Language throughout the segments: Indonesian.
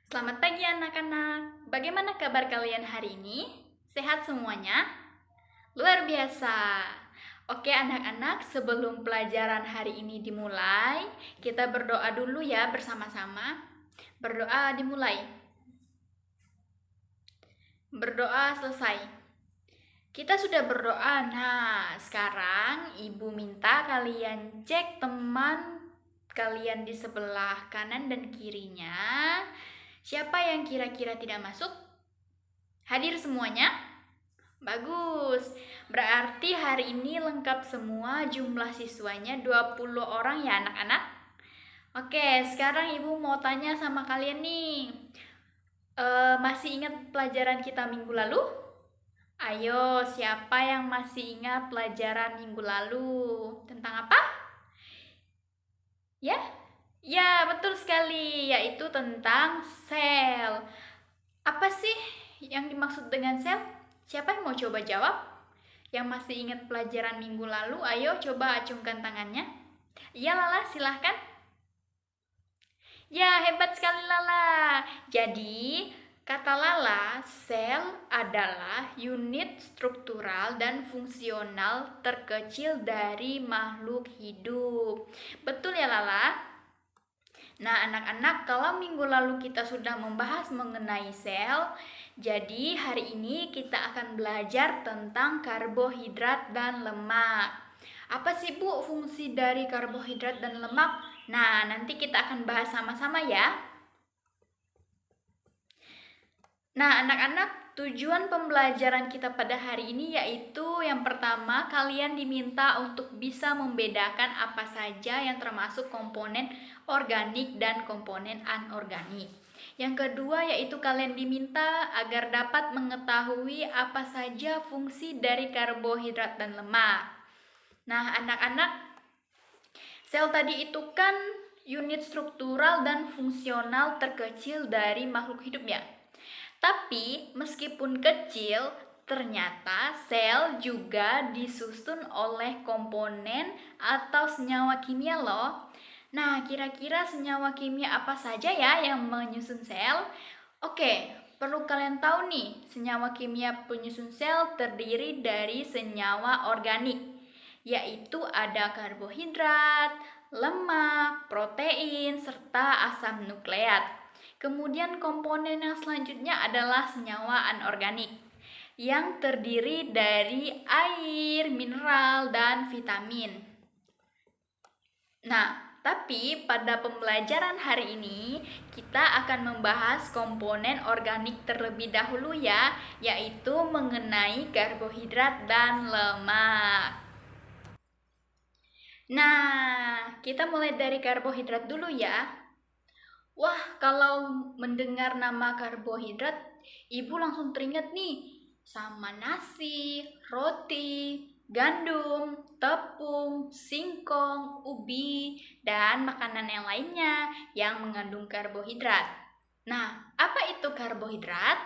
Selamat pagi anak-anak. Bagaimana kabar kalian hari ini? Sehat semuanya? Luar biasa. Oke anak-anak, sebelum pelajaran hari ini dimulai, kita berdoa dulu ya bersama-sama. Berdoa dimulai. Berdoa selesai. Kita sudah berdoa. Nah, sekarang Ibu minta kalian cek teman kalian di sebelah kanan dan kirinya. Siapa yang kira-kira tidak masuk? Hadir semuanya? Bagus. Berarti hari ini lengkap semua jumlah siswanya 20 orang ya anak-anak? Oke, sekarang Ibu mau tanya sama kalian nih. Masih ingat pelajaran kita minggu lalu? Ayo, siapa yang masih ingat pelajaran minggu lalu? Tentang apa? Ya? Ya, betul sekali, yaitu tentang sel. Apa sih yang dimaksud dengan sel? Siapa yang mau coba jawab? Yang masih ingat pelajaran minggu lalu, ayo coba acungkan tangannya. Iya Lala, silahkan. Ya, hebat sekali Lala. Jadi, kata Lala, sel adalah unit struktural dan fungsional terkecil dari makhluk hidup. Betul ya Lala? Nah, anak-anak, kalau minggu lalu kita sudah membahas mengenai sel, jadi hari ini kita akan belajar tentang karbohidrat dan lemak. Apa sih Bu fungsi dari karbohidrat dan lemak? Nah, nanti kita akan bahas sama-sama ya. Nah, anak-anak, tujuan pembelajaran kita pada hari ini yaitu yang pertama, kalian diminta untuk bisa membedakan apa saja yang termasuk komponen organik dan komponen anorganik. Yang kedua yaitu kalian diminta agar dapat mengetahui apa saja fungsi dari karbohidrat dan lemak. Nah, anak-anak, sel tadi itu kan unit struktural dan fungsional terkecil dari makhluk hidup ya. Tapi meskipun kecil, ternyata sel juga disusun oleh komponen atau senyawa kimia loh. Nah, kira-kira senyawa kimia apa saja ya yang menyusun sel? Oke, perlu kalian tahu nih, senyawa kimia penyusun sel terdiri dari senyawa organik, yaitu ada karbohidrat, lemak, protein, serta asam nukleat. Kemudian komponen yang selanjutnya adalah senyawa anorganik yang terdiri dari air, mineral, dan vitamin. Nah, tapi pada pembelajaran hari ini kita akan membahas komponen organik terlebih dahulu ya, yaitu mengenai karbohidrat dan lemak. Nah, kita mulai dari karbohidrat dulu ya. Wah, kalau mendengar nama karbohidrat, Ibu langsung teringat nih sama nasi, roti, gandum, tepung, singkong, ubi, dan makanan yang lainnya yang mengandung karbohidrat. Nah, apa itu karbohidrat?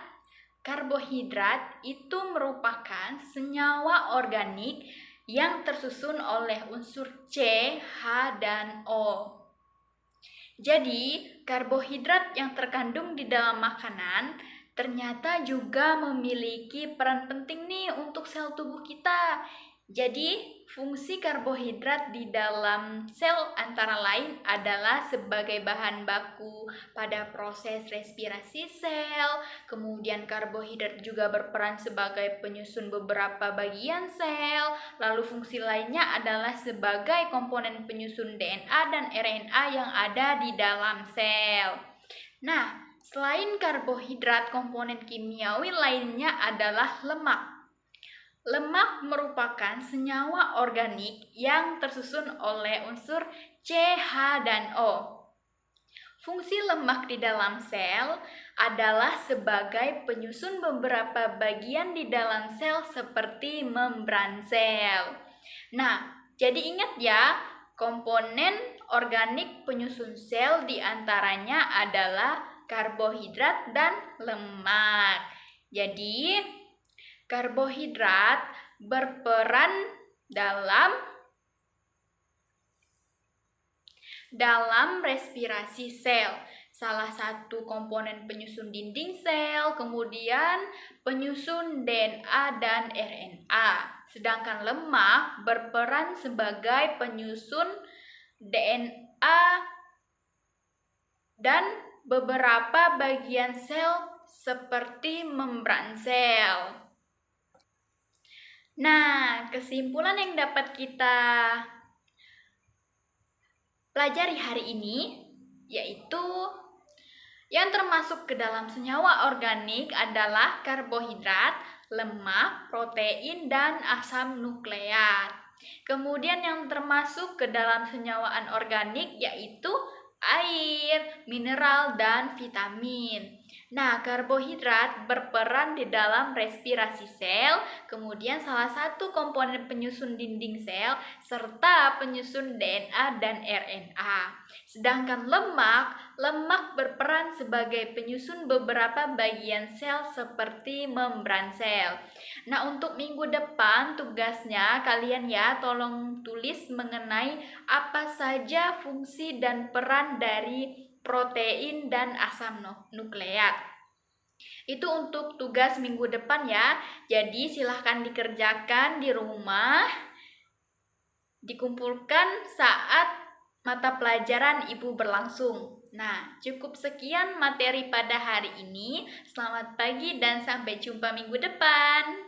Karbohidrat itu merupakan senyawa organik yang tersusun oleh unsur C, H, dan O. Jadi, karbohidrat yang terkandung di dalam makanan ternyata juga memiliki peran penting nih untuk sel tubuh kita. Jadi, fungsi karbohidrat di dalam sel antara lain adalah sebagai bahan baku pada proses respirasi sel. Kemudian karbohidrat juga berperan sebagai penyusun beberapa bagian sel. Lalu fungsi lainnya adalah sebagai komponen penyusun DNA dan RNA yang ada di dalam sel. Nah, selain karbohidrat, komponen kimiawi lainnya adalah lemak. Lemak merupakan senyawa organik yang tersusun oleh unsur C, H, dan O. Fungsi lemak di dalam sel adalah sebagai penyusun beberapa bagian di dalam sel seperti membran sel. Nah, jadi ingat ya, komponen organik penyusun sel diantaranya adalah karbohidrat dan lemak. Jadi, karbohidrat berperan dalam respirasi sel. salah satu komponen penyusun dinding sel, kemudian penyusun DNA dan RNA. Sedangkan lemak berperan sebagai penyusun DNA dan beberapa bagian sel seperti membran sel. Nah, kesimpulan yang dapat kita pelajari hari ini yaitu yang termasuk ke dalam senyawa organik adalah karbohidrat, lemak, protein, dan asam nukleat. Kemudian yang termasuk ke dalam senyawa anorganik yaitu air, mineral, dan vitamin. Nah, karbohidrat berperan di dalam respirasi sel, kemudian salah satu komponen penyusun dinding sel, serta penyusun DNA dan RNA. Sedangkan lemak berperan sebagai penyusun beberapa bagian sel seperti membran sel. Nah, untuk minggu depan tugasnya kalian ya tolong tulis mengenai apa saja fungsi dan peran dari protein dan asam nukleat. Itu untuk tugas minggu depan ya. Jadi silahkan dikerjakan di rumah. Dikumpulkan saat mata pelajaran Ibu berlangsung. Nah, cukup sekian materi pada hari ini. Selamat pagi dan sampai jumpa minggu depan.